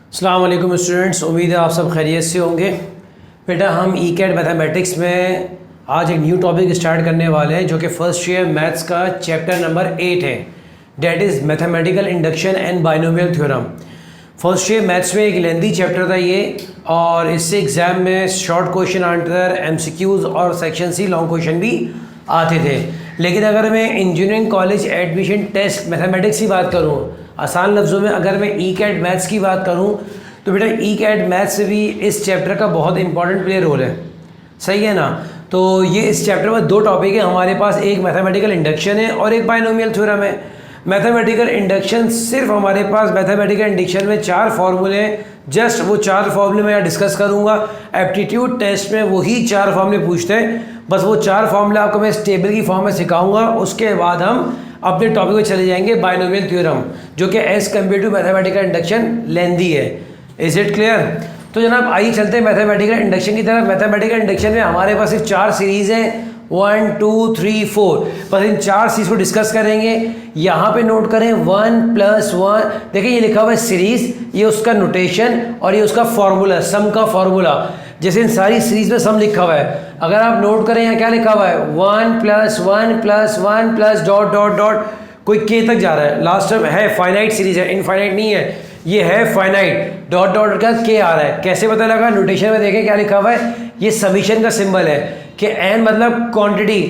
अस्सलाम वालेकुम स्टूडेंट्स, उम्मीद है आप सब खैरियत से होंगे। बेटा हम ई-कैट मैथमेटिक्स में आज एक न्यू टॉपिक स्टार्ट करने वाले हैं जो कि फर्स्ट ईयर मैथ्स का चैप्टर नंबर 8 है, that is mathematical induction and binomial theorem. First year maths में एक लेंथी चैप्टर था ये, और इससे एग्ज़ाम में शॉर्ट क्वेश्चन आंसर, एमसीक्यूज़ और सेक्शन सी लॉन्ग क्वेश्चन भी आते थे। लेकिन अगर मैं engineering college admission test mathematics की बात करूँ, आसान लफ्ज़ों में अगर मैं ई-कैट मैथ्स की बात करूं, तो बेटा ई-कैट मैथ्स से भी इस चैप्टर का बहुत इंपॉर्टेंट प्ले रोल है, सही है ना। तो ये इस चैप्टर में दो टॉपिक है हमारे पास, एक मैथमेटिकल इंडक्शन है और एक बाइनोमियल थ्योरम है। मैथमेटिकल इंडक्शन सिर्फ हमारे पास मैथमेटिकल इंडक्शन में 4 फार्मूले हैं, जस्ट वो 4 फार्मूले मैं यहाँ डिस्कस करूँगा। एप्टीट्यूड टेस्ट में वही 4 फार्मूले पूछते हैं, बस वो 4 फार्मूले आपको मैं इस टेबल की फॉर्म में सिखाऊंगा। उसके बाद हम अपने टॉपिक में चले जाएंगे बाइनोमियल थ्योरम, जो कि as compare to mathematical induction lengthy है। Is it clear? तो जनाब आइए चलते हैं मैथमेटिकल इंडक्शन की तरफ। मैथमेटिकल इंडक्शन में हमारे पास सिर्फ 4 सीरीज़ हैं, 1 2 3 4। बस इन 4 सीरीज़ को डिस्कस करेंगे। यहाँ पे नोट करें 1 + 1, देखिए ये लिखा हुआ है सीरीज़, ये उसका नोटेशन और ये उसका फार्मूला, सम का फार्मूला। जैसे इन सारी सीरीज़ में सम लिखा हुआ है, अगर आप नोट करें यहाँ क्या लिखा हुआ है, 1 + 1 + 1 + डॉट डॉट डॉट, कोई के तक जा रहा है। लास्ट टर्म है फाइनाइट सीरीज़ है, इनफाइनाइट नहीं है, ये है फाइनाइट। डॉट डॉट का के आ रहा है, कैसे पता लगा? नोटेशन में देखें क्या लिखा हुआ है, ये समीशन का सिंबल है कि एन मतलब क्वांटिटी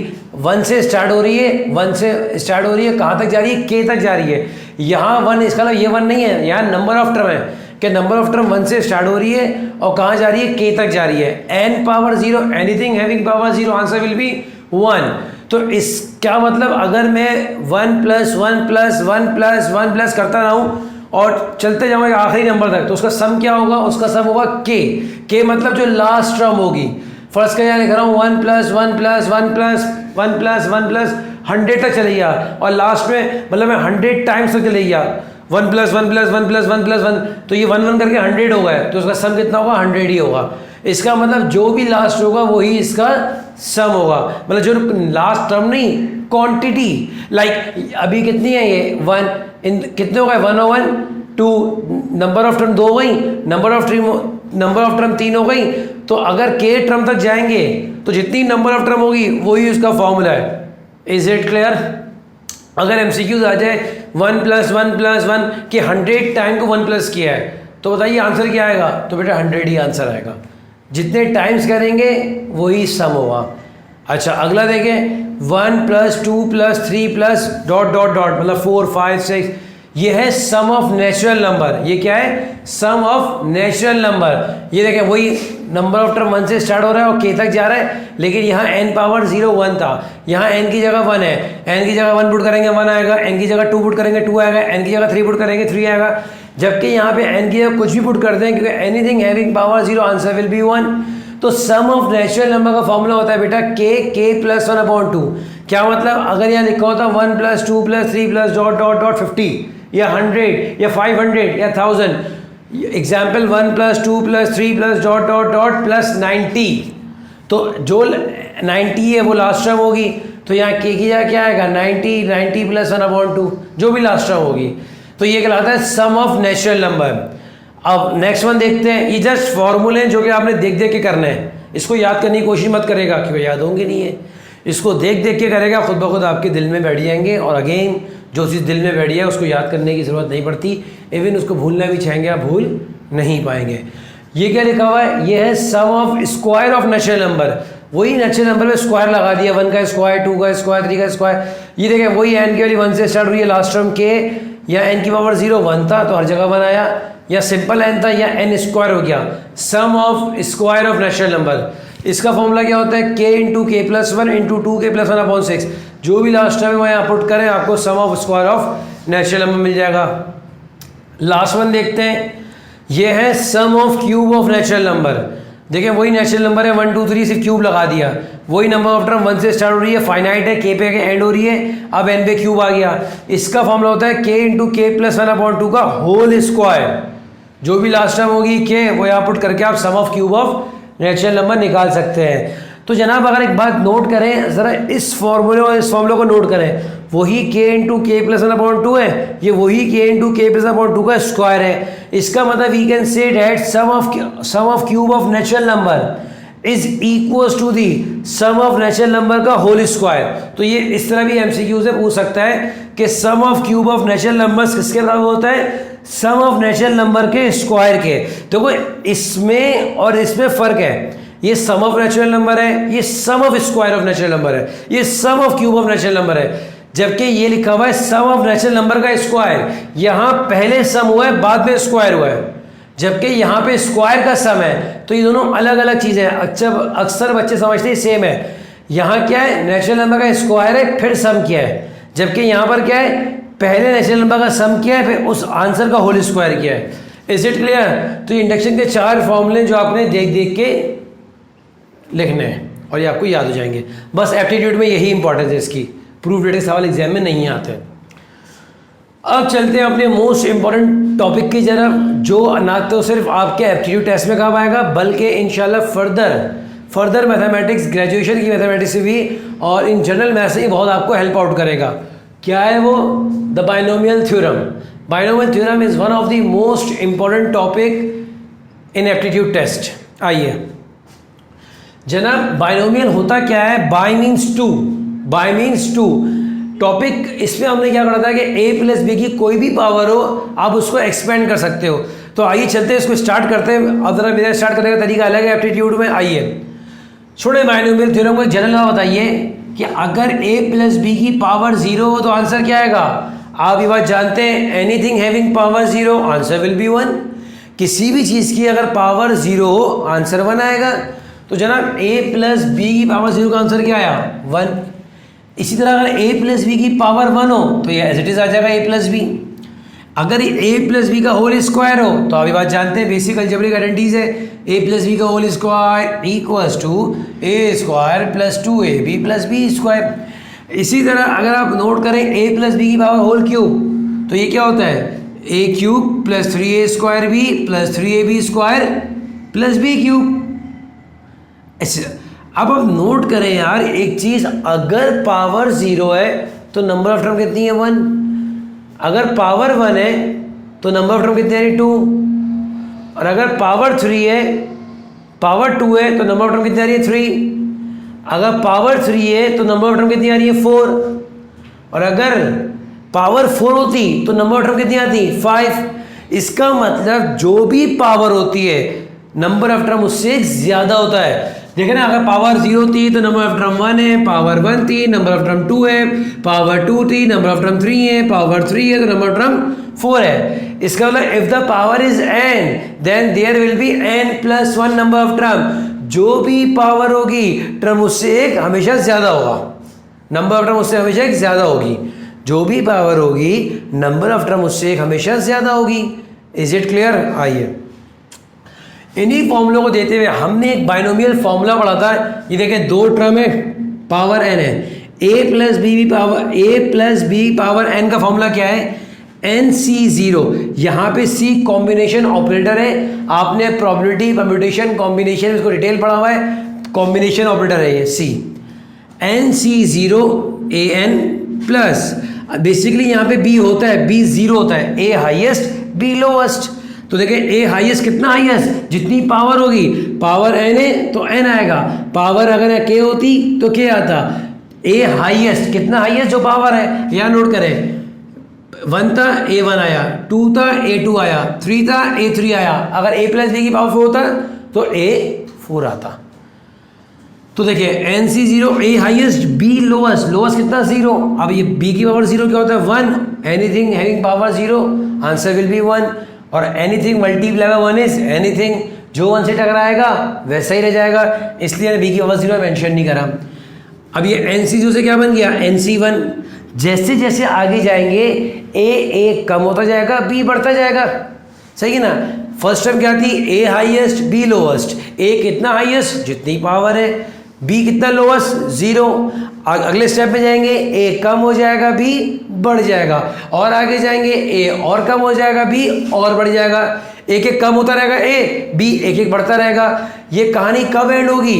1 से स्टार्ट हो रही है, 1 से स्टार्ट हो रही है, कहाँ तक जा रही है? के तक जा रही है। यहाँ 1, इसका मतलब ये 1 नहीं है, यहाँ नंबर ऑफ टर्म है कि नंबर ऑफ टर्म 1 से स्टार्ट हो रही है और कहाँ जा रही है? के तक जा रही है। n power 0, anything having power 0, answer will be 1। तो इसका मतलब अगर मैं 1 + 1 + 1 + 1 + करता रहूँ और चलते जाऊँगा आखिरी नंबर तक, तो उसका सम क्या होगा? उसका सम होगा के मतलब जो लास्ट टर्म होगी। फर्स्ट का यहाँ लिख रहा हूँ 1 + 1 + 1 + 1 + 1 + 100 तक चले गया, और लास्ट में मतलब मैं 100 टाइम्स तक चले गया, 1 + 1 + 1 + 1 + 1, तो ये 1 1 करके 100 हो गया, तो उसका सम कितना होगा? 100 ही होगा। इसका मतलब जो भी लास्ट होगा वही इसका सम होगा, मतलब जो लास्ट टर्म नहीं, क्वांटिटी। लाइक अभी कितनी है ये 1, इन कितने हो गए? 1 और 1 2, नंबर ऑफ टर्म 2 हो गई, नंबर ऑफ टर्म 3 हो गई। तो अगर के टर्म तक जाएंगे तो जितनी नंबर ऑफ टर्म होगी वही उसका फॉर्मूला है। Is it clear? अगर एमसीक्यूज आ जाए 1 + 1 + 1 कि 100 टाइम को 1 प्लस किया है, तो बताइए आंसर क्या आएगा? तो बेटा 100 ही आंसर आएगा, जितने टाइम्स करेंगे वही सम होगा। अच्छा अगला देखें, 1 + 2 + 3 + डॉट डॉट डॉट, मतलब 4 5 6, ये है सम ऑफ नेचुरल नंबर। ये क्या है? Sum of natural number. ये देखें वही नंबर ऑफ टर्म 1 से स्टार्ट हो रहा है और के तक जा रहा है, लेकिन यहाँ n पावर 0 1 था, यहाँ n की जगह 1 है, n की जगह 1 पुट करेंगे 1 आएगा, n की जगह 2 पुट करेंगे 2 आएगा, n की जगह 3 पुट करेंगे 3 आएगा। जबकि यहाँ पे n की जगह कुछ भी पुट कर दें, क्योंकि anything having power 0, answer will be 1। तो सम ऑफ नेचुरल नंबर का फॉर्मूला होता है बेटा के + 1/2। क्या मतलब? अगर यहाँ लिखा होता 1 + 2 + 3 + डॉट डॉट डॉट 50 या 100 या 500 या 1000, एग्जाम्पल 1 + 2 + 3 + डॉट डॉट डॉट +90, तो जो 90 है वो लास्ट टर्म होगी, तो यहाँ के की जगह क्या आएगा? 90 + 1/2, जो भी लास्ट टर्म होगी। तो ये कहलाता है सम ऑफ नेचुरल नंबर। अब नेक्स्ट वन देखते हैं। ये जस्ट फॉर्मूले हैं जो कि आपने देख देख के करना है, इसको याद करने की कोशिश मत करेगा क्योंकि याद होंगे नहीं है। इसको देख देख के करेगा, खुद ब खुद आपके दिल में बैठ जाएंगे, और अगेन जो चीज़ दिल में बैठी है उसको याद करने की ज़रूरत नहीं पड़ती, इवन उसको भूलना भी चाहेंगे आप भूल नहीं पाएंगे। ये क्या लिखा हुआ है? ये है sum of square of natural number. वही नेचुरल नंबर में स्क्वायर लगा दिया, 1 का स्क्वायर, 2 का स्क्वायर, 3 का स्क्वायर। ये देखें वही n की वाली 1 से स्टार्ट हुई है, लास्ट टर्म के, या n की पावर 0 1 था तो हर जगह 1 आया, या सिंपल n था, या n स्क्वायर हो गया। Sum of square of natural number, इसका फॉर्मूला क्या होता है? k × k + 1 × 2k + 1/6। जो भी लास्ट टाइम वहाँ पुट करें आपको sum of square of natural number मिल जाएगा। लास्ट वन देखते हैं, ये है sum of cube of natural number. देखें वही नेचुरल नंबर है 1 2 3, सिर्फ क्यूब लगा दिया, वही नंबर ऑफ टर्म 1 से स्टार्ट हो रही है, फाइनाइट है, के पे एंड हो रही है, अब n पे क्यूब आ गया। इसका फॉर्मूला होता है k × k + 1/2 का होल स्क्वायर। जो भी लास्ट टर्म होगी के, वो यहाँ पुट करके आप sum of cube of natural number निकाल सकते हैं। तो जनाब अगर एक बात नोट करें ज़रा, इस फॉर्मूले और इस फॉर्मूले को नोट करें, वही k इंटू के प्लस 1/2 है, ये वही k इंटू के प्लस 1/2 का स्क्वायर है। इसका मतलब we can say that sum of cube of natural number is equals to the sum of natural number का होल स्क्वायर। तो ये इस तरह भी एमसीक्यू से पूछ सकता है कि sum of cube of natural numbers किसके बराबर होता है, सम ऑफ नेचुरल नंबर के स्क्वायर के। देखो इसमें और इसमें फ़र्क है, ये सम ऑफ नेचुरल नंबर है, ये sum of square of natural number है, ये sum of cube of natural number है, जबकि ये लिखा हुआ है सम ऑफ नेचुरल नंबर का स्क्वायर। यहाँ पहले सम हुआ है, बाद में स्क्वायर हुआ है, जबकि यहाँ पे स्क्वायर का सम है। तो ये दोनों अलग अलग चीज़ें हैं। अक्सर बच्चे समझते हैं सेम है। यहाँ क्या है, नेचुरल नंबर का स्क्वायर है, फिर सम किया है, जबकि यहाँ पर क्या है, पहले नेचुरल नंबर का सम किया है, फिर उस आंसर का होल स्क्वायर किया है। Is it clear? तो इंडक्शन के 4 फॉर्मूले जो आपने देख देख के लिखने हैं और ये आपको याद हो जाएंगे। बस एप्टीट्यूड में यही इंपॉर्टेंस है इसकी, प्रूफ रिलेटेड सवाल एग्जाम में नहीं आते। अब चलते हैं अपने मोस्ट इंपॉर्टेंट टॉपिक की तरफ, जो ना तो सिर्फ आपके एप्टीट्यूड टेस्ट में काम आएगा, बल्कि इंशाल्लाह फर्दर मैथमेटिक्स, ग्रेजुएशन की मैथमेटिक्स से भी और इन जनरल मैथ्स से बहुत आपको हेल्प आउट करेगा। क्या है वो? The binomial theorem. Binomial theorem is one of the most important topic in aptitude test. आइए जनाब, बाइनोमियल होता क्या है? Bye means to. टॉपिक इसमें हमने क्या पढ़ा था कि a प्लस बी की कोई भी पावर हो, आप उसको एक्सपेंड कर सकते हो। तो आइए चलते हैं, इसको स्टार्ट करते हैं। अब जरा मेरा स्टार्ट करने का तरीका अलग है एप्टीट्यूड में। आइए छोड़े बाइनोमियल थ्योरम को, जनरल में बताइए कि अगर a प्लस बी की पावर 0 हो तो आंसर क्या आएगा? आप ये बात जानते हैं, anything having power 0 answer will be 1। किसी भी चीज़ की अगर पावर 0 हो आंसर 1 आएगा। तो जनाब a प्लस बी की पावर 0 का आंसर क्या आया? 1। इसी तरह अगर a प्लस बी की पावर 1 हो तो ये एज इट इज़ आ जाएगा a प्लस बी। अगर a प्लस बी का होल स्क्वायर हो तो आप ये बात जानते हैं, बेसिक अलजेब्रिक आइडेंटिटीज है, a प्लस बी का whole square equals to a square plus 2ab plus B square. इसी तरह अगर आप नोट करें a प्लस बी की पावर होल क्यूब, तो ये क्या होता है? a cube plus 3a square B plus 3ab square plus B cube. अब आप नोट करें यार एक चीज़, अगर पावर 0 है तो नंबर ऑफ टर्म कितनी है? 1। अगर पावर 1 है तो नंबर ऑफ टर्म कितनी है? 2। और अगर पावर 3 है, पावर 2 है तो नंबर ऑफ टर्म कितनी आ रही है? 3। अगर पावर 3 है तो नंबर ऑफ टर्म कितनी आ रही है? 4। और अगर पावर 4 होती तो नंबर ऑफ टर्म कितनी आती? 5। इसका मतलब जो भी पावर होती है नंबर ऑफ टर्म उससे ज़्यादा होता है। देखें ना, अगर पावर 0 थी तो नंबर ऑफ टर्म 1 है, पावर 1 थी नंबर ऑफ टर्म 2 है, पावर 2 थी नंबर ऑफ टर्म 3 है, पावर 3 है तो नंबर ऑफ टर्म 4 है। इसका मतलब if the power is n then there will be n plus 1 number of term. जो भी पावर होगी टर्म उससे एक हमेशा ज़्यादा होगा, नंबर ऑफ टर्म उससे हमेशा एक ज़्यादा होगी। जो भी पावर होगी नंबर ऑफ टर्म उससे एक हमेशा ज़्यादा होगी। Is it clear? आइए इन्हीं फॉर्मूलों को देते हुए हमने एक बाइनोमियल फॉर्मूला पढ़ा था। ये देखें, 2 टर्म है, पावर n है, a plus B power n का फॉर्मूला क्या है? NC0। यहाँ पे C कॉम्बिनेशन ऑपरेटर है, आपने प्रोबेबिलिटी परम्यूटेशन कॉम्बिनेशन इसको डिटेल पढ़ा हुआ है, कॉम्बिनेशन ऑपरेटर है ये C। NC0 AN plus basically यहाँ पे B होता है, B 0 होता है, A हाईएस्ट B लोवेस्ट। तो देखिए a हाईएस्ट कितना हाईएस्ट? जितनी पावर होगी, पावर n है तो n आएगा, पावर अगर k होती तो k आता। a हाईएस्ट कितना हाईएस्ट जो पावर है, यहाँ नोट करें, 1 था a1 आया, 2 था a2 आया, 3 था a3 आया। अगर a प्लस बी की पावर 4 होता तो a4 आता। तो देखिए NC0 a highest B lowest, lowest कितना? 0। अब ये b की पावर 0 क्या होता है? 1। Anything having power 0 answer will be 1। और anything multiply by 1 is anything, जो 1 से टकराएगा वैसा ही रह जाएगा, इसलिए बी की पावर 0 मेंशन नहीं करा। अब ये NC0 से क्या बन गया? NC1। जैसे जैसे आगे जाएंगे a कम होता जाएगा, b बढ़ता जाएगा, सही है ना? फर्स्ट टर्म क्या थी? a highest b lowest. a कितना हाईएस्ट? जितनी पावर है। b कितना लोवेस्ट? 0। अगले स्टेप में जाएंगे a कम हो जाएगा, b बढ़ जाएगा, और आगे जाएंगे a और कम हो जाएगा, b और बढ़ जाएगा। एक एक कम होता रहेगा a, b एक एक बढ़ता रहेगा। ये कहानी कब एंड होगी?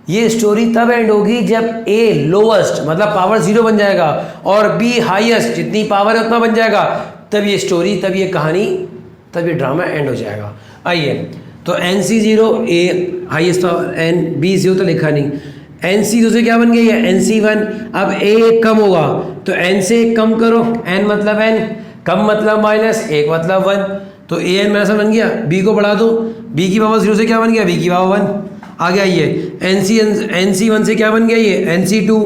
ये स्टोरी तब एंड होगी जब ए लोवेस्ट मतलब पावर 0 बन जाएगा और बी हाईएस्ट जितनी पावर है उतना बन जाएगा, तब ये स्टोरी, तब ये कहानी, तब ये ड्रामा एंड हो जाएगा। आइए, तो एन सी 0 ए हाईएस्ट पावर, एन बी 0 तो लिखा नहीं, एन सी 2 से क्या बन गया ये एन सी 1। अब ए कम होगा तो एन से कम करो, एन मतलब एन, कम मतलब माइनस, एक मतलब 1, तो ए एन माइनस बन गया। बी को बढ़ा दो, बी की पावर 0 से क्या बन गया बी की पावर 1। आगे आइए, एन सी 1 से क्या बन गया ये एन सी 2,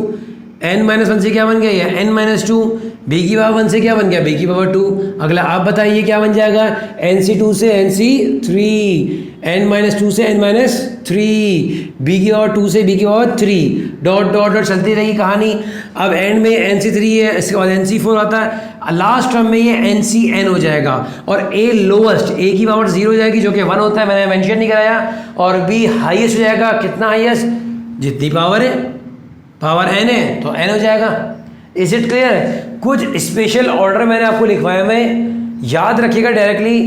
एन माइनस 1 से क्या बन गया ये एन माइनस 2, बी की पावर 1 से क्या बन गया बी की पावर 2। अगला आप बताइए क्या बन जाएगा, एन सी 2 से एन सी 3, एन माइनस 2 से एन माइनस 3, बी की पावर 2 से बी की पावर 3, डॉट डॉट डॉट चलती रहेगी कहानी। अब एंड में एन सी 3 है, इसके बाद एन सी 4 आता है, लास्ट टर्म में ये एन सी एन हो जाएगा और ए लोवेस्ट, ए की पावर 0 हो जाएगी जो कि 1 होता है, मैंने मेंशन नहीं कराया, और बी हाईएस्ट हो जाएगा, कितना हाईएस्ट, जितनी पावर है, पावर एन है तो एन हो जाएगा। Is it clear? कुछ स्पेशल ऑर्डर मैंने आपको लिखवाया, मैं याद रखिएगा डायरेक्टली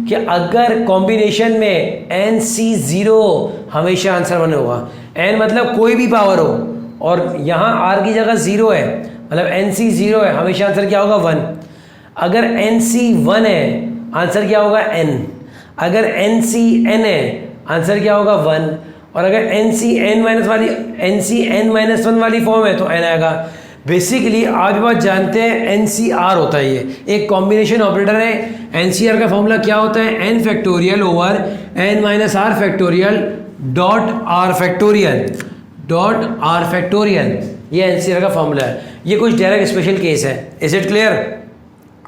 कि अगर कॉम्बिनेशन में एन सी 0 हमेशा आंसर 1 होगा, एन मतलब कोई भी पावर हो और यहाँ आर की जगह 0 है मतलब एन सी 0 है, हमेशा आंसर क्या होगा 1। अगर एन सी 1 है आंसर क्या होगा एन, अगर एन सी एन है आंसर क्या होगा 1, और अगर एन सी एन माइनस 1 वाली फॉर्म है तो एन आएगा। बेसिकली आप बात जानते हैं एन सी आर होता है, ये एक कॉम्बिनेशन ऑपरेटर है। एन सी आर का फॉर्मूला क्या होता है, N factorial over N minus R factorial dot R factorial, dot R factorial, ये एन सी आर का फॉर्मूला है। ये कुछ डायरेक्ट स्पेशल केस है। Is it clear?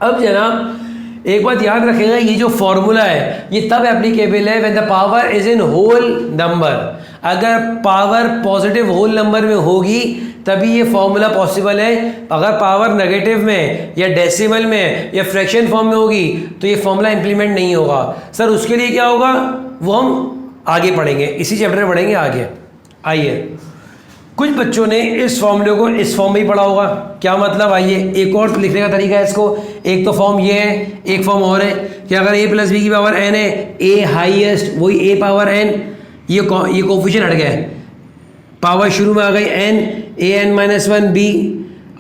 अब जनाब एक बात याद रखेगा, ये जो फॉर्मूला है ये तब एप्लीकेबल है when the power is in whole number. अगर पावर पॉजिटिव होल नंबर में होगी तभी ये फॉर्मूला पॉसिबल है। अगर पावर नेगेटिव में या डेसिमल में या फ्रैक्शन फॉर्म में होगी तो ये फॉर्मूला इंप्लीमेंट नहीं होगा। सर उसके लिए क्या होगा वो हम आगे पढ़ेंगे, इसी चैप्टर में पढ़ेंगे आगे। आइए, कुछ बच्चों ने इस फॉर्मूले को इस फॉर्म में ही पढ़ा होगा, क्या मतलब, आइए एक और लिखने का तरीका है इसको। एक तो फॉर्म ये है, एक फॉर्म और है कि अगर ए प्लस बी की पावर एन है, ए हाईएस्ट वही ए पावर एन, ये कोफिशिएंट हट गया है, पावर शुरू में आ गई N, A N minus 1 B,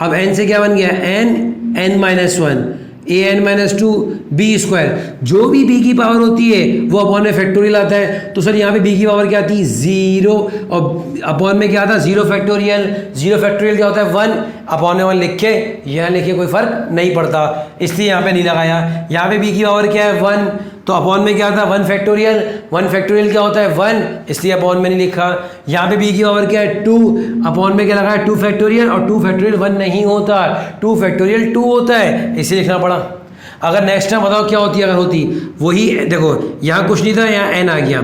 अब एन से क्या बन गया N N minus 1, A N minus 2 B square. जो भी बी की पावर होती है वो अपॉन में फैक्टोरियल आता है, तो सर यहाँ पे बी की पावर क्या आती है 0 और अपॉन में क्या आता है 0 फैक्टोरियल। 0 फैक्टोरियल क्या होता है 1, अपॉन में 1 लिखे, यहाँ लिखे कोई फर्क नहीं पड़ता, इसलिए यहाँ पे नहीं लगाया। यहाँ पे बी की पावर क्या है 1, तो अपॉन में क्या आता है 1 फैक्टोरियल, 1 फैक्टोरियल क्या होता है 1, इसलिए अपॉन में नहीं लिखा। यहाँ पे बी की पावर क्या है 2, अपॉन में क्या लगा है 2 फैक्टोरियल, और 2 फैक्टोरियल 1 नहीं होता, 2 फैक्टोरियल 2 होता है, इसे लिखना पड़ा। अगर नेक्स्ट टाइम बताओ क्या होती है, अगर होती वही, देखो यहाँ कुछ नहीं था, यहाँ एन आ गया,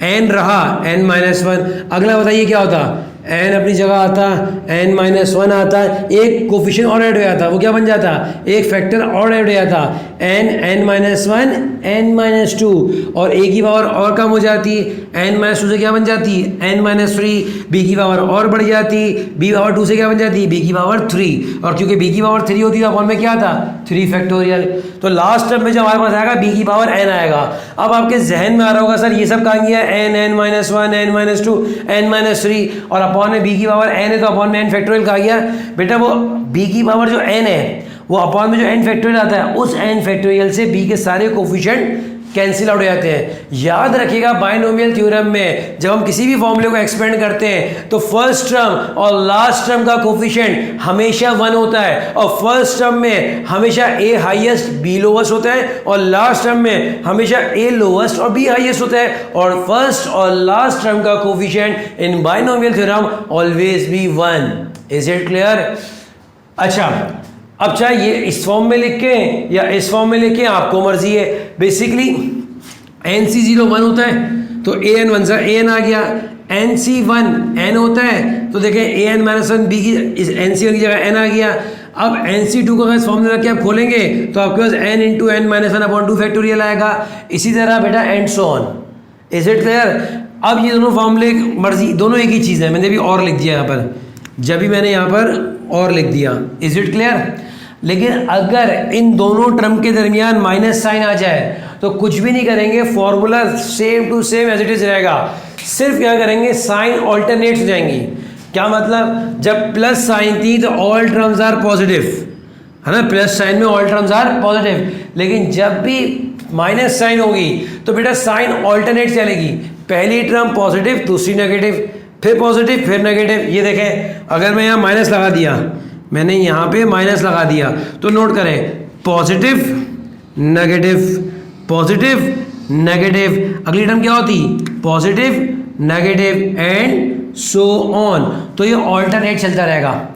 एन रहा एन माइनस 1। अगला बताइए क्या होता, एन अपनी जगह आता, एन माइनस 1 आता, एक कोफिशिएंट और ऐड हो जाता, वो क्या बन जाता, एक फैक्टर और ऐड हो जाता, N N minus 1 N minus 2, और ए की पावर और कम हो जाती, एन माइनस 2 से क्या बन जाती एन माइनस 3, बी की पावर और बढ़ जाती, बी पावर 2 से क्या बन जाती बी की पावर 3, और क्योंकि बी की पावर 3 होती है अपॉन में क्या था 3 फैक्टोरियल। तो लास्ट टर्म में जब हमारे पास आएगा बी की पावर एन आएगा। अब आपके जहन में आ रहा होगा सर ये सब कहाँ गया, N N minus 1 N minus 2 N minus 3, और अपॉन में बी की पावर एन है तो अपॉन में एन फैक्टोरियल कहा गया। बेटा वो बी की पावर जो एन है वो अपॉन में जो एन फैक्टोरियल आता है उस एन फैक्टोरियल से बी के सारे कोफिशिएंट कैंसिल आउट हो जाते हैं। याद रखिएगा बाइनोमियल थ्योरम में जब हम किसी भी फॉर्मूले को एक्सपेंड करते हैं तो फर्स्ट टर्म और लास्ट टर्म का कोफिशिएंट हमेशा 1 होता है, और फर्स्ट टर्म में हमेशा ए हाईएस्ट बी लोवेस्ट होता है, और लास्ट टर्म में हमेशा ए लोवेस्ट और बी हाईएस्ट होता है, और फर्स्ट और लास्ट टर्म का coefficient in binomial theorem always be 1। Is it clear? अच्छा, अब चाहे ये इस फॉर्म में लिखे या इस फॉर्म में लिखे आपको मर्जी है। बेसिकली एन सी 0 1 होता है तो ए एन 1 सा ए एन आ गया, एन सी 1 एन होता है तो देखें ए एन माइनस 1 बी की इस एन सी 1 की जगह एन आ गया। अब एन सी 2 का इस फॉर्मूला रख के आप खोलेंगे तो आपके पास N into N minus 1 upon 2 factorial आएगा। इसी तरह बेटा and so on. Is it clear? अब ये दोनों फॉर्मूले मर्जी दोनों एक ही चीज़ है, मैंने भी और लिख दिया यहाँ पर, जब भी मैंने यहाँ पर और लिख दिया। Is it clear? लेकिन अगर इन दोनों टर्म के दरमियान माइनस साइन आ जाए तो कुछ भी नहीं करेंगे, formula same to same as it is रहेगा। सिर्फ क्या करेंगे, साइन ऑल्टरनेट हो जाएंगी। क्या मतलब, जब प्लस साइन थी तो ऑल टर्म्स आर पॉजिटिव, है ना, प्लस साइन में ऑल टर्म्स आर पॉजिटिव, लेकिन जब भी माइनस साइन होगी तो बेटा साइन ऑल्टरनेट चलेगी, पहली टर्म पॉजिटिव, दूसरी नेगेटिव, फिर पॉजिटिव, फिर नेगेटिव। ये देखें, अगर मैं यहाँ माइनस लगा दिया, मैंने यहाँ पे माइनस लगा दिया, तो नोट करें, पॉजिटिव नेगेटिव, पॉजिटिव नेगेटिव, अगली टर्म क्या होती, positive negative and so on. तो ये ऑल्टरनेट चलता रहेगा।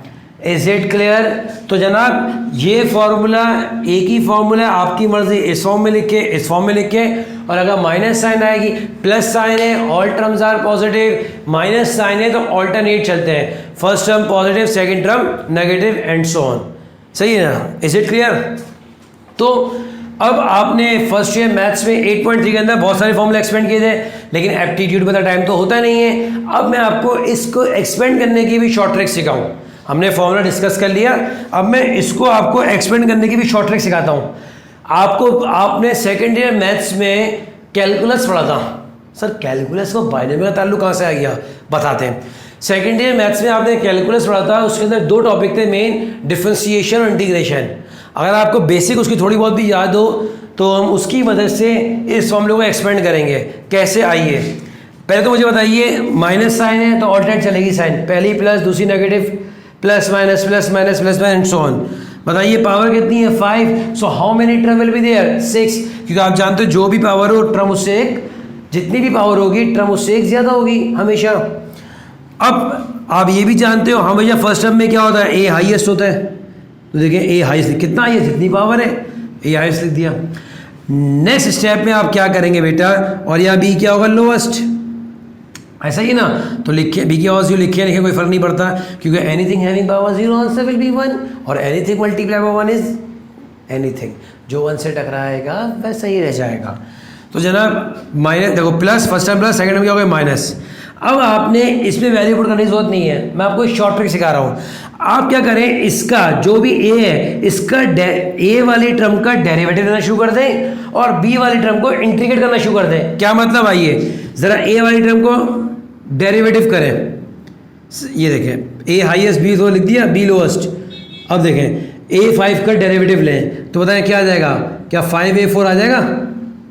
Is it clear? तो जनाब ये फॉर्मूला एक ही फॉर्मूला, आपकी मर्जी इस फॉर्म में लिख के, इस फॉर्म में लिख के, और अगर माइनस साइन आएगी, प्लस साइन है, all terms are positive, minus sign है तो ऑल्टरनेट चलते हैं, first term positive, second term negative and so on. सही है ना? Is it clear? तो अब आपने फर्स्ट ईयर मैथ्स में 8.3 के अंदर बहुत सारे फॉर्मूले एक्सपेंड किए थे, लेकिन एप्टीट्यूड में तो टाइम तो होता नहीं है। अब मैं आपको इसको एक्सपेंड करने की भी शॉर्ट ट्रिक सिखाऊं। हमने फॉर्मूला डिस्कस कर लिया, अब मैं इसको आपको एक्सपेंड करने की भी शॉर्ट ट्रिक सिखाता हूँ आपको। आपने सेकेंड ईयर मैथ्स में कैलकुलस पढ़ा था। सर कैलकुलस को बाइनोमियल का ताल्लुक कहाँ से आ गया, बताते हैं। सेकेंड ईयर मैथ्स में आपने कैलकुलस पढ़ा था, उसके अंदर दो टॉपिक थे मेन, डिफरेंशिएशन और इंटीग्रेशन। अगर आपको बेसिक उसकी थोड़ी बहुत भी याद हो तो हम उसकी मदद से इस फॉर्मूले को एक्सपेंड करेंगे। कैसे, आइए पहले तो मुझे बताइए, माइनस साइन है तो ऑल्टरनेट चलेगी साइन, पहली प्लस दूसरी negative, plus minus plus minus plus minus and so on. बताइए पावर कितनी है, 5, so how many term will be there, 6, क्योंकि आप जानते हो जो भी पावर हो टर्म उससे एक, जितनी भी पावर होगी टर्म उससे एक ज़्यादा होगी हमेशा। अब आप ये भी जानते हो हमेशा फर्स्ट टर्म में क्या होता है, ए हाईएस्ट होता है, तो देखिए ए हाईएस्ट कितना हाईएस्ट, जितनी पावर है ए हाईएस्ट लिख दिया। नेक्स्ट स्टेप में आप क्या करेंगे बेटा, और या बी क्या होगा, लोएस्ट, ऐसा ही ना, तो लिखिए बी की पावर 0 लिखिए, लिखिए कोई फर्क नहीं पड़ता, क्योंकि anything having power 0 answer will be 1 और anything multiply by 1 is anything, जो 1 से टकराएगा वैसा ही रह जाएगा। तो जनाब माइनस देखो, plus first time plus, second में क्या होगा माइनस। अब आपने इसमें वैल्यू पुट करने की जरूरत नहीं है, मैं आपको शॉर्ट ट्रिक सिखा रहा हूँ। आप क्या करें, इसका जो भी ए है, इसका ए वाली टर्म का डेरिवेटिव लेना शुरू कर दें और बी वाली टर्म को इंटीग्रेट करना शुरू कर दें। क्या मतलब, आइए जरा ए वाली टर्म को डेरिवेटिव करें। ये देखें, ए हाईएस्ट बी तो लिख दिया, बी लोएस्ट। अब देखें A5 का डेरिवेटिव लें तो बताएं क्या आ जाएगा, क्या 5A4 आ जाएगा,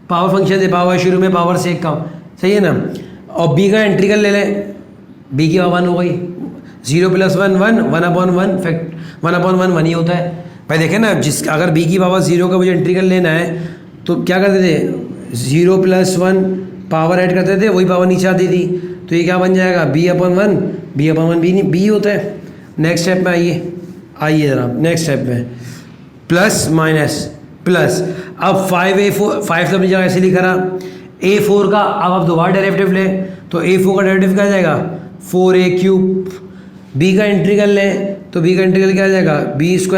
पावर फंक्शन से पावर शुरू में पावर से एक कम, सही है ना। और बी का इंटीग्रल ले लें, बी की पावर 1 हो गई, 0 + 1 1, 1/1 फैक्ट 1/1 1 ही होता है भाई। देखें ना, जिस अगर बी की पावर 0 का मुझे इंटीग्रल लेना है तो क्या करते थे, 0 + 1 पावर ऐड करते थे, वही पावर नीचे आती थी, तो ये क्या बन जाएगा, b/1, b/1 बी नहीं बी होता है। नेक्स्ट स्टेप में आइए जरा, नेक्स्ट स्टेप में प्लस माइनस प्लस, अब 5A4 5 तो अपनी जगह ऐसे लिखा रहा, A4 का अब आप दोबारा डेरिवेटिव लें तो A4 का डेरिवेटिव क्या आ जाएगा, 4A3। बी का इंटीग्रल लें तो बी का इंटीग्रल क्या आ जाएगा, b²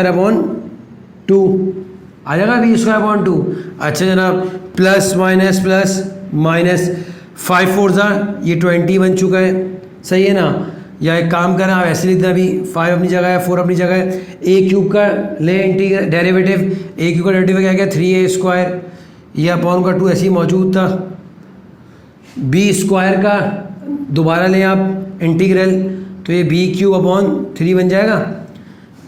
आ जाएगा, b²/2। अच्छा जनाब, प्लस माइनस प्लस माइनस, 5 4 ये 20 बन चुका है, सही है ना। या एक काम करें, आप ऐसे लिखना, भी 5 अपनी जगह है, 4 अपनी जगह है, A³ का ले इंटीग्रल डेरिवेटिव, A³ का डेरिवेटिव क्या गया 3A², ये अपॉन का 2 ऐसे ही मौजूद था। b² का दोबारा लें आप इंटीग्रल तो ये b³/3 बन जाएगा।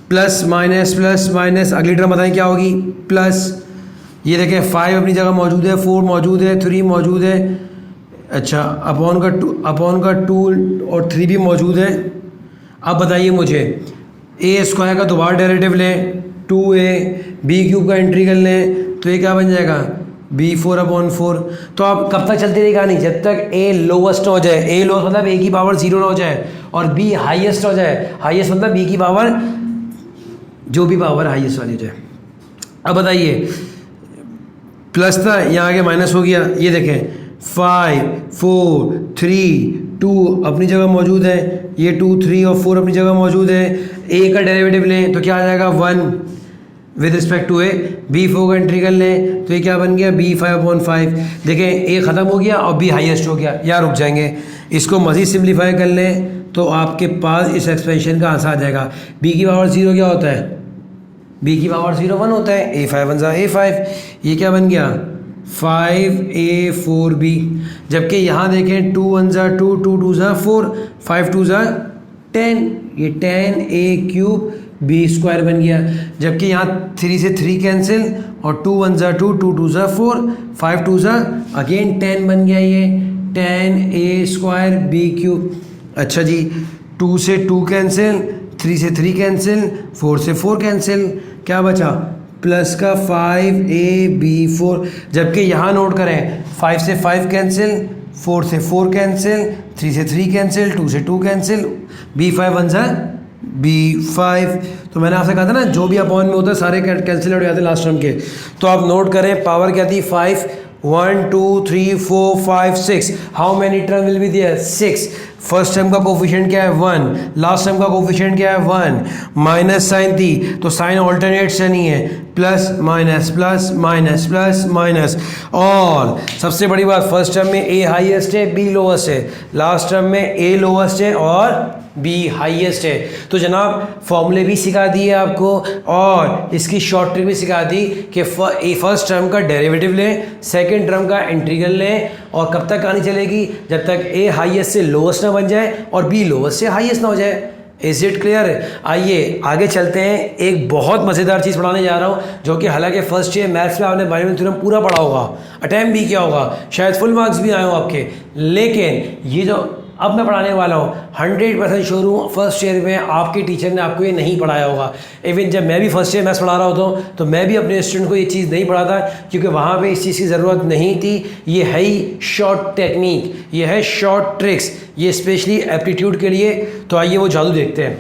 प्लस माइनस, अगली टर्म बताएं क्या होगी, प्लस, ये देखें 5 अपनी जगह मौजूद है, 4 मौजूद है, 3 मौजूद है, अच्छा अपॉन का 2 और 3 भी मौजूद है। अब बताइए मुझे, A² का दोबारा डेरिवेटिव लें 2A, b³ का इंटीग्रल लें तो ये क्या बन जाएगा, b4/4। तो आप कब तक चलती रहेगी कहानी, जब तक A लोवेस्ट हो जाए, A लोवेस्ट मतलब A की पावर 0 ना हो जाए, और B हाईएस्ट हो जाए, हाईएस्ट मतलब B की पावर जो भी पावर हाईएस्ट वाली हो जाए। अब बताइए, प्लस था, यहाँ आगे माइनस हो गया, ये देखें 5 4 3 2 अपनी जगह मौजूद है, ये 2 3 और 4 अपनी जगह मौजूद है। A का डेरिवेटिव लें तो क्या आ जाएगा 1 with respect to A, b4 का इंटीग्रल लें तो ये क्या बन गया, b5/5। देखें A ख़त्म हो गया और B हाईएस्ट हो गया, या रुक जाएंगे, इसको मज़ीद सिम्प्लीफाई कर लें तो आपके पास इस एक्सपेंशन का आंसर आ जाएगा। b की पावर 0 क्या होता है, b की पावर 0 1 होता है, A5 1 A5, ये क्या बन गया 5a4b, जबकि यहाँ देखें 2 1 ज़ा 2, 2 2 ज़ा 4, 5 2 ज़ा 10, ये 10a³ b² बन गया। जबकि यहाँ 3 से 3 कैंसिल और 2 1 ज़ा 2, 2 2 ज़ा 4, 5 2 ज़ा अगेन 10 बन गया, ये 10a² b³। अच्छा जी, 2 से 2 कैंसिल, 3 से 3 कैंसिल, 4 से 4 कैंसिल, क्या बचा प्लस का 5ab4। जबकि यहाँ नोट करें 5 से 5 कैंसिल, 4 से 4 कैंसिल, 3 से 3 कैंसिल, 2 से 2 कैंसिल, b5 1 ज़ा b5। तो मैंने आपसे कहा था ना जो भी अपॉन में होता है सारे कैंसिल हो जाते हैं लास्ट टर्म के। तो आप नोट करें पावर क्या थी 5, 1 2 3 4 5 6, how many term will be there 6। First term का कोफिशिएंट क्या है 1, लास्ट टर्म का कोफिशिएंट क्या है 1, माइनस साइन थी तो साइन ऑल्टरनेट से नहीं है, plus minus plus minus plus minus. और सबसे बड़ी बात फर्स्ट टर्म में ए हाईएस्ट है बी लोएस्ट है, लास्ट टर्म में ए लोएस्ट है और बी हाईएस्ट है। तो जनाब फॉर्मूले भी सिखा दिए आपको और इसकी शॉर्ट ट्रिक भी सिखा दी कि फर्स्ट टर्म का डेरिवेटिव लें, सेकंड टर्म का इंटीग्रल लें, और कब तक कहानी चलेगी जब तक ए हाईएस्ट से लोएस्ट ना बन जाए और बी लोएस्ट से हाईएस्ट ना हो जाए। Is it clear? आइए आगे चलते हैं। एक बहुत मज़ेदार चीज़ पढ़ाने जा रहा हूँ जो कि हालांकि फर्स्ट ईयर मैथ्स में आपने बाइनोमियल थ्योरम पूरा पढ़ा होगा, अटैम्प्ट भी किया होगा, शायद फुल मार्क्स भी आए हो आपके, लेकिन ये जो अब मैं पढ़ाने वाला हूँ 100% श्योर हूँ फर्स्ट ईयर में आपके टीचर ने आपको ये नहीं पढ़ाया होगा। इवन जब मैं भी फर्स्ट ईयर मैथ्स पढ़ा रहा होता हूँ तो मैं भी अपने स्टूडेंट को ये चीज़ नहीं पढ़ाता क्योंकि वहाँ पे इस चीज़ की ज़रूरत नहीं थी। ये है ही शॉर्ट टेक्निक, ये है शॉर्ट ट्रिक्स, ये स्पेशली एप्टीट्यूड के लिए। तो आइए वो जादू देखते हैं।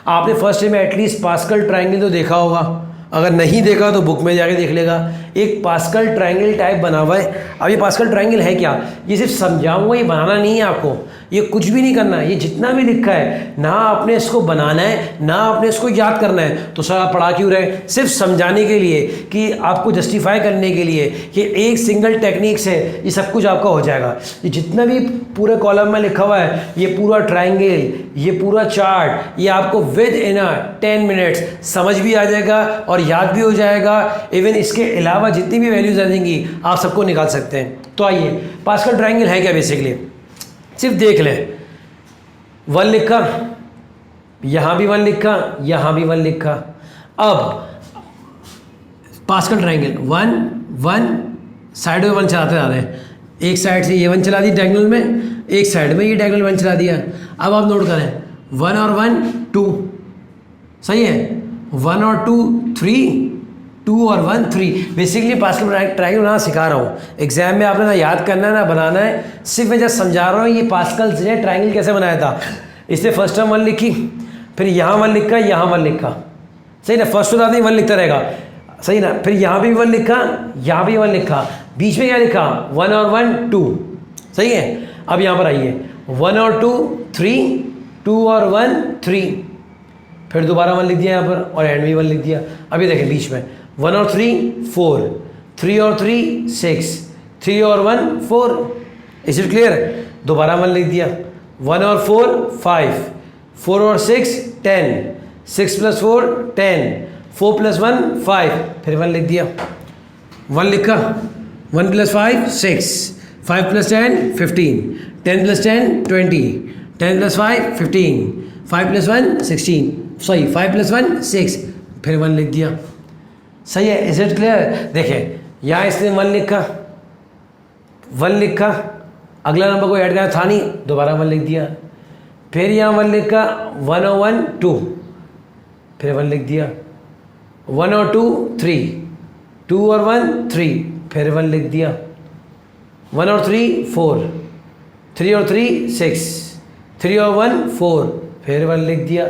आपने फर्स्ट ईयर में एटलीस्ट पास्कल ट्रायंगल तो देखा होगा, अगर नहीं देखा तो बुक में जाके देख लेगा। एक पास्कल ट्रायंगल टाइप बना हुआ है। अब ये पास्कल ट्रायंगल है क्या, ये सिर्फ समझाऊंगा, ये बनाना नहीं है आपको, ये कुछ भी नहीं करना है। ये जितना भी लिखा है ना आपने इसको बनाना है ना आपने इसको याद करना है। तो सर आप पढ़ा क्यों रहे? सिर्फ समझाने के लिए कि आपको जस्टिफाई करने के लिए कि एक सिंगल टेक्निक से ये सब कुछ आपका हो जाएगा। ये जितना भी पूरे कॉलम में लिखा हुआ है, ये पूरा ट्रायंगल, ये पूरा चार्ट, ये आपको विद इन 10 मिनट्स समझ भी आ जाएगा और याद भी हो जाएगा। इवन इसके अलावा जितनी भी वैल्यूज आ जाएंगी आप सबको निकाल सकते हैं। तो आइए पास्कल ट्रायंगल है क्या, बेसिकली सिर्फ देख लें। 1 लिखा, यहां भी 1 लिखा, यहां भी 1 लिखा। अब पास्कल ट्रायंगल 1 1 साइड में 1 चलाते जा रहे हैं। एक साइड से ये 1 चला दी डायगोनल में, एक साइड में ये डायगोनल 1 चला दिया। अब आप नोट करें 1 और 1 2, सही है, 1 और 2 3, 2 और 1 3। बेसिकली पास्कल ट्रायंगल बनाना सिखा रहा हूँ। एग्जाम में आपने ना याद करना है ना बनाना है, सिर्फ मैं जस्ट समझा रहा हूँ ये पास्कल ने ट्रायंगल कैसे बनाया था। इसने फर्स्ट टर्म 1 लिखी, फिर यहाँ 1 लिखा, यहाँ 1 लिखा, सही ना, फर्स्ट टर्म आदमी 1 लिखता रहेगा, सही ना, फिर यहाँ भी 1 लिखा, यहाँ भी 1 लिखा, बीच में क्या लिखा 1 और 1 2, सही है। अब यहाँ पर आइए 1 और 2 3, 2 और 1 3, फिर दोबारा 1 लिख दिया यहाँ पर और एंड भी 1 लिख दिया। अभी देखें बीच में 1 और 3 4, 3 और 3 6, 3 और 1 4। Is it clear? दोबारा 1 लिख दिया, 1 और 4 5, 4 और 6 10, 6 + 4 10, 4 + 1 5, फिर 1 लिख दिया, 1 लिखा, 1 + 5 6, 5 + 10 15, 10 + 10 20, 10 + 5 15, 5 + 1 16, सॉरी 5 + 1 6, फिर 1 लिख दिया, सही है। Is it clear? देखें यहाँ इसने 1 लिखा, 1 लिखा, अगला नंबर को ऐड करना था नहीं, दोबारा 1 लिख दिया, फिर यहाँ 1 लिखा, 1 और 1 2, फिर 1 लिख दिया, 1 और 2 3, 2 और 1 3, फिर 1 लिख दिया, 1 और 3 4, 3 और 3 6, 3 और 1 4, फिर 1 लिख दिया,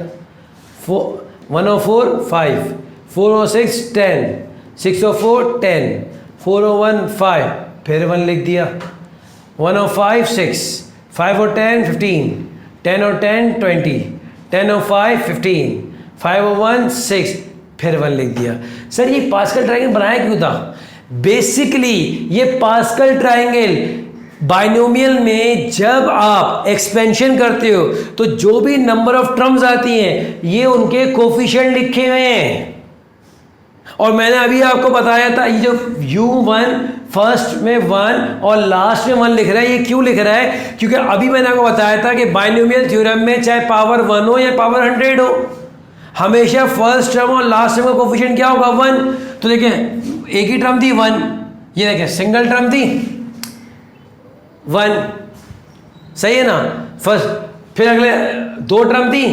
1 और 4 5, 4 और 6 10, 6 और 4 10, 4 और 1 5, फिर 1 लिख दिया, 1 और 5 6, 5 और 10 15, 10 और 10 20, 10 और 5 15, 5 और 1 6, फिर 1 लिख दिया। सर ये पास्कल ट्रायंगल बनाया क्यों था? बेसिकली ये पास्कल ट्रायंगल बाइनोमियल में जब आप एक्सपेंशन करते हो तो जो भी नंबर ऑफ टर्म्स आती हैं ये उनके कोफिशिएंट लिखे हुए हैं। और मैंने अभी आपको बताया था ये जो u1 फर्स्ट में 1 और लास्ट में 1 लिख रहा है, ये क्यों लिख रहा है? क्योंकि अभी मैंने आपको बताया था कि बाइनोमियल थ्योरम में चाहे पावर 1 हो या पावर 100 हो, हमेशा फर्स्ट टर्म और लास्ट टर्म का कोफिशिएंट क्या होगा? 1। तो देखें एक ही टर्म थी 1, ये देखें सिंगल टर्म थी 1, सही है ना? फर्स्ट फिर अगले 2 टर्म थी,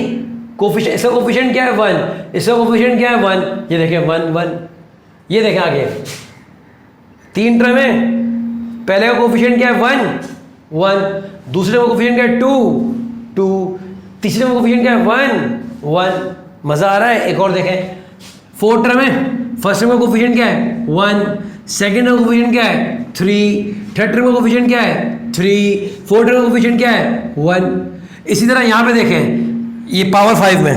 कोफिशिएंट, इसका कोफिशिएंट क्या है? 1, इसका कोफिशिएंट क्या है? 1, ये देखें 1 1, ये देखें आगे 3 टर्म है, पहले का कोफिशिएंट क्या है? 1 1, दूसरे का कोफिशिएंट क्या है? 2 2, तीसरे का कोफिशिएंट क्या है? 1 1। मज़ा आ रहा है? एक और देखें 4 टर्म है, फर्स्ट टर्म का कोफिशिएंट क्या है? 1, सेकंड टर्म का कोफिशिएंट क्या है? 3, थर्ड टर्म का कोफिशिएंट क्या है? 3, फोर्थ टर्म का कोफिशिएंट क्या है? 1। इसी तरह यहाँ पे देखें ये पावर 5 में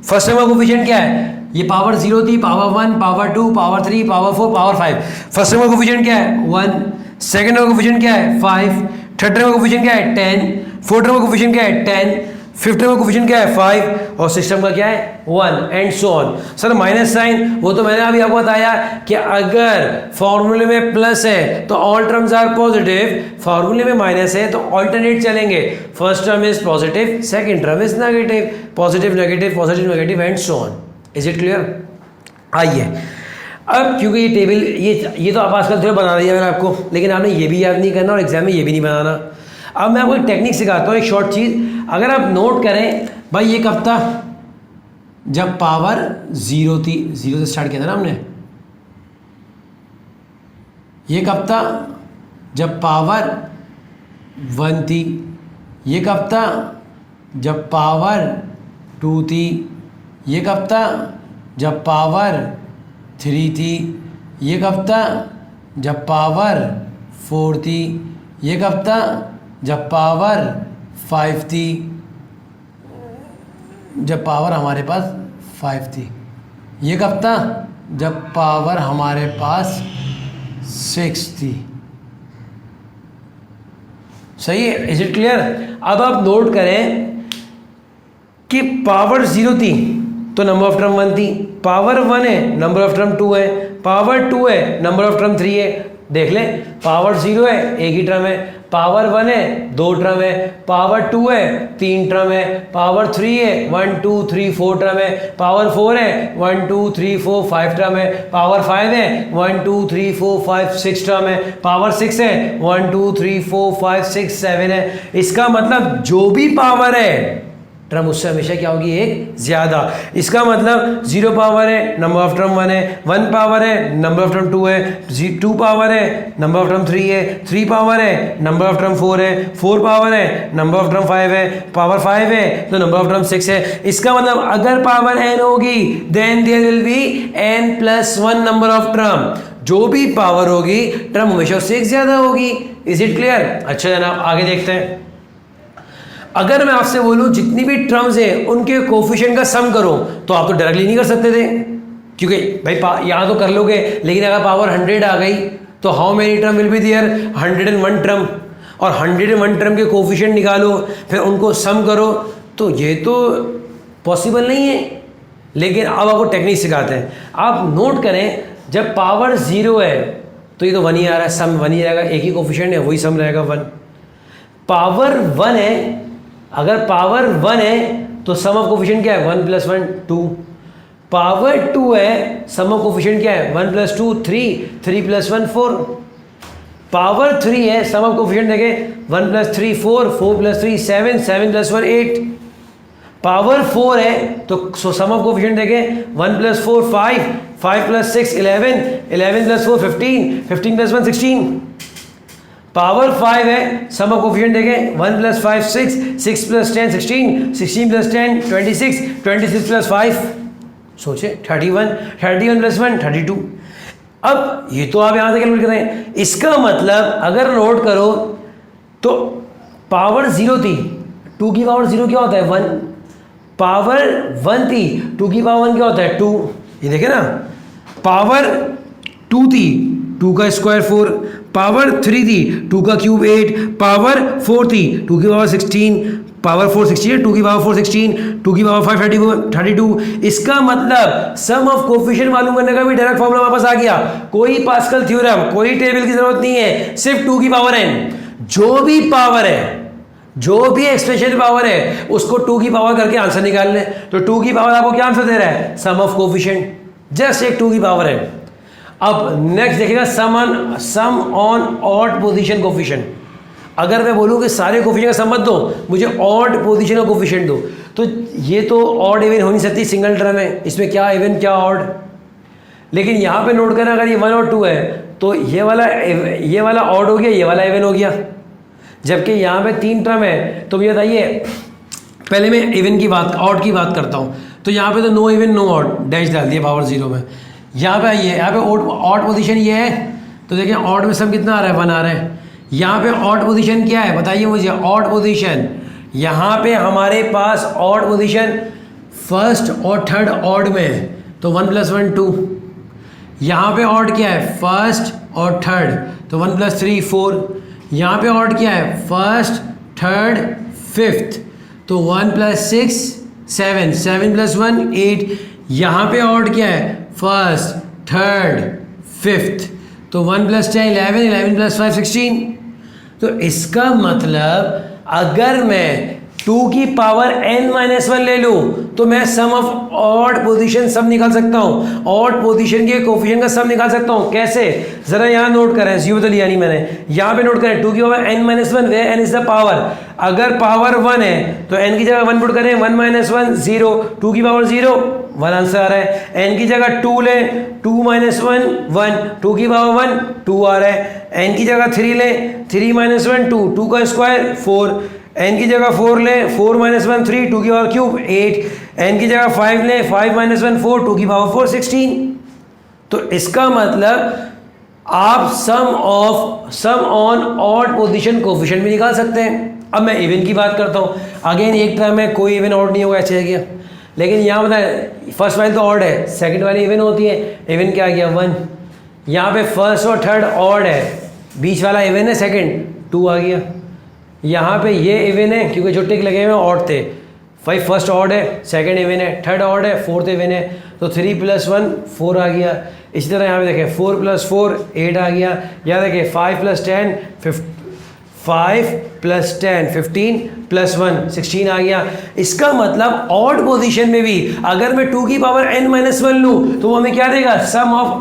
फर्स्ट टर्म का कोफिशिएंट क्या है? ये पावर 0 थी, power 1, power 2, power 3, power 4, power 5। First term का कोफिशिएंट क्या है? 1, सेकंड टर्म का कोफिशिएंट क्या है? 5, थर्ड टर्म का कोफिशिएंट क्या है? 10, फोर्थ टर्म का कोफिशिएंट क्या है? 10, फिफ्थ टर्म का कोफिशिएंट क्या है? 5 और सिस्टम का क्या है? 1 and so on. Sir minus sign, वो तो मैंने अभी आपको बताया कि अगर फॉर्मूले में प्लस है तो ऑल टर्म्स आर पॉजिटिव, फॉर्मूले में माइनस है तो ऑल्टरनेट चलेंगे, first term is positive, second term is negative, positive negative and so on. Is it clear? आइए अब क्योंकि ये टेबल ये तो आप आजकल थोड़ा बना दिया मैंने आपको, लेकिन आपने ये भी याद नहीं करना और एग्जाम में ये भी नहीं बनाना। अब मैं आपको एक टेक्निक सिखाता हूँ, एक शॉर्ट चीज़। अगर आप नोट करें भाई, ये कब था? जब पावर 0 थी, 0 से स्टार्ट किया था ना हमने। ये कब था? जब पावर 1 थी। ये कब था? जब पावर 2 थी। ये कब था? जब पावर 3 थी। ये कब था? जब पावर 4 थी। ये कब था? जब पावर 5 थी, जब पावर हमारे पास 5 थी। ये कब था? जब पावर हमारे पास 6 थी। सही है? Is it clear? अब आप नोट करें कि पावर 0 थी तो नंबर ऑफ टर्म 1 थी, पावर 1 है नंबर ऑफ टर्म 2 है, पावर 2 है नंबर ऑफ टर्म 3 है। देख लें, पावर 0 है एक ही टर्म है, पावर 1 है 2 टर्म है, पावर 2 है 3 टर्म है, पावर 3 है 1 2 3 4 टर्म है, पावर 4 है 1 2 3 4 5 टर्म है, पावर 5 है 1 2 3 4 5 6 टर्म है, पावर 6 है 1 2 3 4 5 6 7 है। इसका मतलब जो भी पावर है टर्म उससे हमेशा क्या होगी? एक ज़्यादा। इसका मतलब 0 पावर है नंबर ऑफ टर्म 1 है, 1 पावर है नंबर ऑफ टर्म 2 है, 2 पावर है नंबर ऑफ टर्म 3 है, 3 पावर है नंबर ऑफ टर्म 4 है, 4 पावर है नंबर ऑफ टर्म 5 है, पावर 5 है तो नंबर ऑफ टर्म 6 है। इसका मतलब अगर पावर n होगी then there will be n plus 1 number of term. जो भी पावर होगी टर्म हमेशा उससे एक ज़्यादा होगी। Is it clear? अच्छा जनाब आगे देखते हैं। अगर मैं आपसे बोलूं जितनी भी टर्म्स हैं उनके कोफिशिएंट का सम करो, तो आप तो डायरेक्टली नहीं कर सकते थे, क्योंकि भाई यहाँ तो कर लोगे, लेकिन अगर पावर 100 आ गई तो how many term will be there? 101 term. और 101 टर्म के कोफिशिएंट निकालो फिर उनको सम करो, तो ये तो पॉसिबल नहीं है। लेकिन अब आपको टेक्निक सिखाते हैं। आप नोट करें, जब पावर 0 है तो ये तो 1 ही आ रहा है, सम 1 ही रहेगा, एक ही कोफिशिएंट है वही सम रहेगा 1। पावर 1 है, अगर पावर 1 है तो सम ऑफ कोफिशिएंट क्या है? 1 प्लस 1 2। पावर 2 है, सम ऑफ कोफिशिएंट क्या है? 1 प्लस 2 3, 3 प्लस 1 4। पावर 3 है, सम ऑफ कोफिशिएंट देखें 1 प्लस 3 4, 4 प्लस 3 7, 7 प्लस 1 8। पावर 4 है तो सम ऑफ कोफिशिएंट देखें 1 plus 4 5, 5 plus 6 11, 11 plus 4 15, 15 plus 1 16। Power 5 है, सम ऑफ कोफिशिएंट देखें 1 प्लस 5 6, 6 प्लस 10 16, 16 प्लस 10 26, 26 प्लस 5 सोचे 31, 31 प्लस 1 32। अब ये तो आप यहाँ से कैलकुलेट कर रहे हैं। इसका मतलब अगर नोट करो तो पावर 0 थी, 2 की पावर 0 क्या होता है? 1। पावर 1 थी, 2 की पावर 1 क्या होता है? 2। ये देखे ना, पावर 2 थी, 2 का स्क्वायर 4, पावर 3 थी, 2 का क्यूब 8, पावर 4 थी, 2 की पावर 16, पावर 4 16, 2 की पावर 4 16, 2 की पावर 5 32। इसका मतलब सम ऑफ कोफिशिएंट मालूम करने का भी डायरेक्ट फॉर्मूला वापस आ गया। कोई पास्कल थ्योरम, कोई टेबल की जरूरत नहीं है, सिर्फ 2 की पावर n। जो भी पावर है, जो भी एक्सप्रेशन पावर है, उसको 2 की पावर करके आंसर निकाल लें। तो 2 की पावर आपको क्या आंसर दे रहा है? सम ऑफ कोफिशिएंट, जस्ट एक 2 की पावर है। अब नेक्स्ट देखिएगा सम ऑन ऑड पोजीशन कोफिशिएंट। अगर मैं बोलूँ कि सारे कोफिशिएंट का सम मत दो, मुझे ऑड पोजीशन का कोफिशिएंट दो, तो ये तो ऑड इवन हो नहीं सकती, सिंगल टर्म है, इसमें क्या इवन क्या ऑड। लेकिन यहाँ पे नोट करना, अगर ये 1 और 2 है तो ये वाला ऑड हो गया, ये वाला इवन हो गया। जबकि यहाँ पे 3 टर्म है, तो मुझे बताइए, पहले मैं इवन की बात, ऑड की बात करता हूँ। तो यहाँ पे तो no even know odd, dash डाल दिया पावर 0 में। यहाँ पे आइए, यहाँ पे ऑड पोजीशन ये है, तो देखिए ऑड में सम कितना आ रहा है? 1 आ रहा है। यहाँ पे ऑड पोजीशन क्या है बताइए मुझे? ऑड पोजीशन, यहाँ पे हमारे पास ऑड पोजीशन फर्स्ट और थर्ड ऑड में है, तो 1 + 1 2। यहाँ पे ऑड क्या है? फर्स्ट और थर्ड, तो 1 + 3 4। यहाँ पे ऑड क्या है? फर्स्ट थर्ड फिफ्थ, तो 1 + 6 7, 7 + 1 8। यहाँ पे ऑड क्या है? फर्स्ट थर्ड फिफ्थ, तो 1 + 10 11, 11 + 5 16। तो इसका मतलब अगर मैं 2 की पावर n-1 ले लूँ तो मैं सम ऑफ ऑड पोजीशन सब निकाल सकता हूँ, ऑड पोजीशन के कोफिशिएंट का सब निकाल सकता हूँ। कैसे? ज़रा यहाँ नोट करें, जीरो तो लिया नहीं मैंने, यहाँ पे नोट करें 2 की power n-1, way n is the power. अगर पावर 1 है तो n की जगह 1 पुट करें, 1 - 1 0, 2 की पावर 0 1 आंसर आ रहा है। n की जगह 2 लें, 2 - 1 1, 2 की पावर 1 2 आ रहा है। n की जगह 3 लें, 3 - 1 2, 2 का स्क्वायर 4। n की जगह 4 लें, 4 - 1 3, 2 की पावर क्यूब 8। n की जगह 5 लें, 5 - 1 4, 2 की पावर 4 16। तो इसका मतलब आप सम ऑन ऑड पोजीशन कोफिशिएंट भी निकाल सकते हैं। अब मैं इवन की बात करता हूँ। अगेन एक टर्म में कोई इवन ऑड नहीं होगा, ऐसे है गया। लेकिन यहाँ बताएं, फर्स्ट वाली तो ऑड है, सेकंड वाली इवन होती है। इवन क्या आ गया? 1। यहाँ पे फर्स्ट और थर्ड ऑड है, बीच वाला इवन है, सेकंड 2 आ गया। यहाँ पे ये इवन है क्योंकि जो टिक लगे हुए ऑड थे। भाई फर्स्ट ऑड है, सेकंड इवन है, थर्ड ऑड है, फोर्थ इवन है, तो 3 + 1 4 आ गया। इसी तरह यहाँ पे देखें 4 + 4 8 आ गया। यहाँ देखें 5 + 10 15 + 1 16 आ गया। इसका मतलब ऑड पोजीशन में भी अगर मैं 2 की पावर n-1 लूँ तो वो हमें क्या देगा?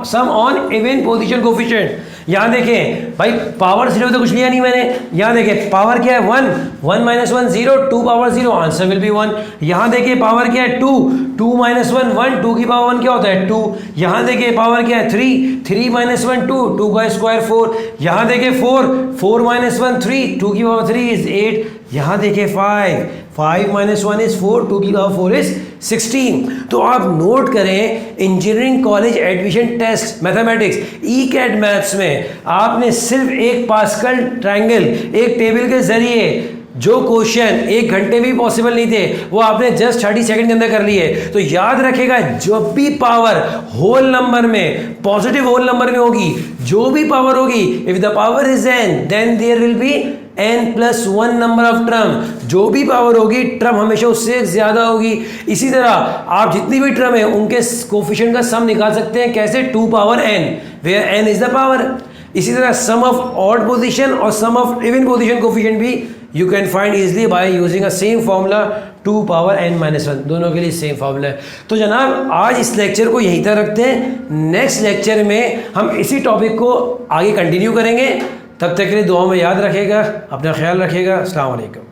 सम ऑन इवन पोजीशन कोफिशिएंट। यहाँ देखें भाई पावर 0 तो कुछ लिया नहीं मैंने। यहाँ देखें पावर क्या है? 1 1 - 1 0, 2 पावर 0, आंसर विल बी 1। यहाँ देखिए पावर क्या है? 2 2 - 1 1, 2 की पावर 1 क्या होता है? 2। यहाँ देखिए पावर क्या है? 3 3 - 1 2, 2 का स्क्वायर 4। यहाँ देखिए 4 4 - 1 3, 2 की पावर 3 इज 8। यहाँ देखिए 5 5 - 1 इज 4, 2 की पावर 4 इज 16। तो आप नोट करें, engineering college admission test mathematics ECAT maths में आपने सिर्फ एक पास्कल ट्रायंगल, एक टेबल के जरिए जो क्वेश्चन 1 घंटे भी पॉसिबल नहीं थे वो आपने जस्ट 30 सेकंड के अंदर कर लिए। तो याद रखेगा, जब भी पावर होल नंबर में, पॉजिटिव होल नंबर में होगी, जो भी पावर होगी, if the power is n then there will be n + 1 number of term. जो भी पावर होगी, टर्म हमेशा उससे ज्यादा होगी। इसी तरह आप जितनी भी टर्म है उनके कोफिशिएंट का सम निकाल सकते हैं। कैसे? 2 power n, where n is the power. इसी तरह सम ऑफ ऑड पोजीशन और sum of even position coefficient भी you can find easily by using a same formula 2 power n-1। दोनों के लिए सेम फॉर्मूला है। तो जनाब आज इस लेक्चर को यहीं तक रखते हैं। नेक्स्ट लेक्चर में हम इसी टॉपिक को आगे कंटिन्यू करेंगे। तब तक के लिए दुआ में याद रखिएगा, अपना ख्याल रखिएगा। अस्सलाम वालेकुम।